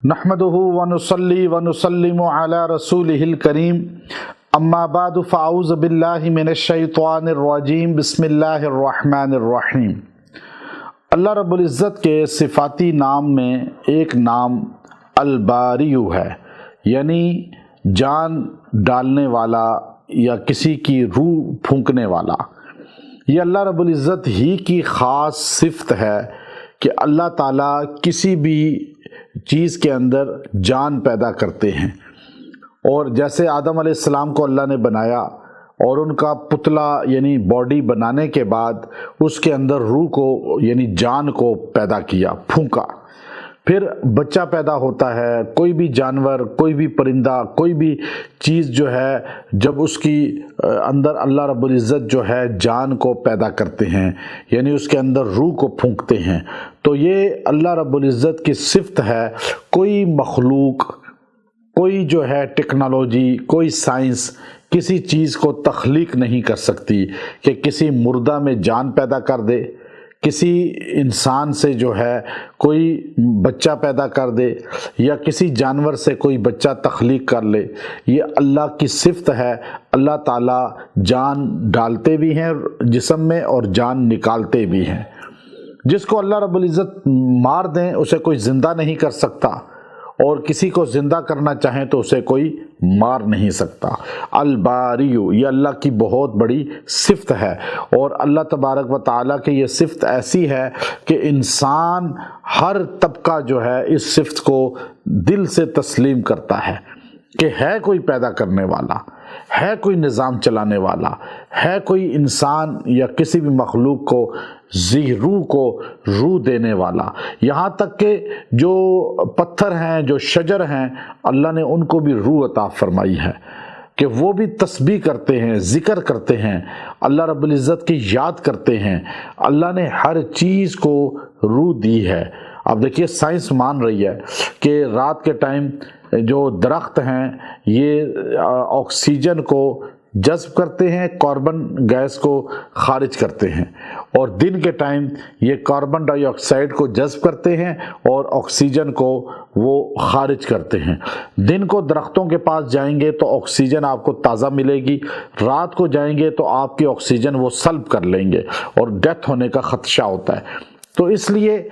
نحمدہ ونصلی ونسلم علی رسولہ الکریم اما بعد فاعوذ باللہ من الشیطان الرجیم بسم اللہ الرحمن الرحیم۔ اللہ رب العزت کے صفاتی نام میں ایک نام الباری ہے، یعنی جان ڈالنے والا یا کسی کی روح پھونکنے والا۔ یہ اللہ رب العزت ہی کی خاص صفت ہے کہ اللہ تعالیٰ کسی بھی چیز کے اندر جان پیدا کرتے ہیں، اور جیسے آدم علیہ السلام کو اللہ نے بنایا اور ان کا پتلا یعنی باڈی بنانے کے بعد اس کے اندر روح کو یعنی جان کو پیدا کیا، پھونکا، پھر بچہ پیدا ہوتا ہے۔ کوئی بھی جانور، کوئی بھی پرندہ، کوئی بھی چیز جو ہے جب اس کی اندر اللہ رب العزت جو ہے جان کو پیدا کرتے ہیں، یعنی اس کے اندر روح کو پھونکتے ہیں، تو یہ اللہ رب العزت کی صفت ہے۔ کوئی مخلوق، کوئی جو ہے ٹیکنالوجی، کوئی سائنس کسی چیز کو تخلیق نہیں کر سکتی کہ کسی مردہ میں جان پیدا کر دے، کسی انسان سے جو ہے کوئی بچہ پیدا کر دے، یا کسی جانور سے کوئی بچہ تخلیق کر لے۔ یہ اللہ کی صفت ہے۔ اللہ تعالیٰ جان ڈالتے بھی ہیں جسم میں اور جان نکالتے بھی ہیں۔ جس کو اللہ رب العزت مار دیں اسے کوئی زندہ نہیں کر سکتا، اور کسی کو زندہ کرنا چاہیں تو اسے کوئی مار نہیں سکتا۔ الباری، یہ اللہ کی بہت بڑی صفت ہے، اور اللہ تبارک و تعالیٰ کی یہ صفت ایسی ہے کہ انسان ہر طبقہ جو ہے اس صفت کو دل سے تسلیم کرتا ہے کہ ہے کوئی پیدا کرنے والا، ہے کوئی نظام چلانے والا، ہے کوئی انسان یا کسی بھی مخلوق کو روح کو روح دینے والا۔ یہاں تک کہ جو پتھر ہیں، جو شجر ہیں، اللہ نے ان کو بھی روح عطا فرمائی ہے کہ وہ بھی تسبیح کرتے ہیں، ذکر کرتے ہیں، اللہ رب العزت کی یاد کرتے ہیں۔ اللہ نے ہر چیز کو روح دی ہے۔ اب دیکھیے سائنس مان رہی ہے کہ رات کے ٹائم جو درخت ہیں یہ آکسیجن کو جذب کرتے ہیں، کاربن گیس کو خارج کرتے ہیں، اور دن کے ٹائم یہ کاربن ڈائی آکسائڈ کو جذب کرتے ہیں اور آکسیجن کو وہ خارج کرتے ہیں۔ دن کو درختوں کے پاس جائیں گے تو آکسیجن آپ کو تازہ ملے گی، رات کو جائیں گے تو آپ کی آکسیجن وہ سلب کر لیں گے اور ڈیتھ ہونے کا خدشہ ہوتا ہے۔ تو اس لیے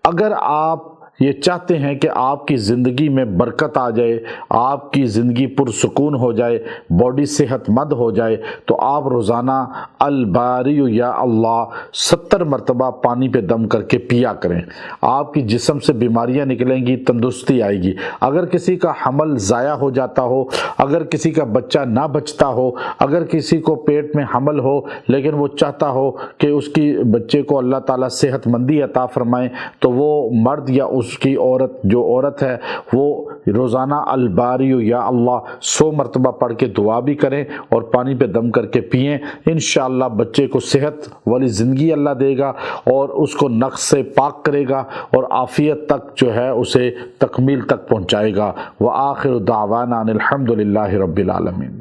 اگر آپ یہ چاہتے ہیں کہ آپ کی زندگی میں برکت آ جائے، آپ کی زندگی پرسکون ہو جائے، باڈی صحت مند ہو جائے، تو آپ روزانہ الباری یا اللہ 70 مرتبہ پانی پہ دم کر کے پیا کریں۔ آپ کی جسم سے بیماریاں نکلیں گی، تندرستی آئے گی۔ اگر کسی کا حمل ضائع ہو جاتا ہو، اگر کسی کا بچہ نہ بچتا ہو، اگر کسی کو پیٹ میں حمل ہو لیکن وہ چاہتا ہو کہ اس کی بچے کو اللہ تعالیٰ صحت مندی عطا فرمائے، تو وہ مرد یا اس کی عورت، جو عورت ہے، وہ روزانہ الباری یا اللہ 100 مرتبہ پڑھ کے دعا بھی کریں اور پانی پہ دم کر کے پئیں۔ انشاءاللہ بچے کو صحت والی زندگی اللہ دے گا اور اس کو نقص سے پاک کرے گا اور عافیت تک جو ہے اسے تکمیل تک پہنچائے گا۔ وآخر دعوانا ان الحمد للہ رب العالمین۔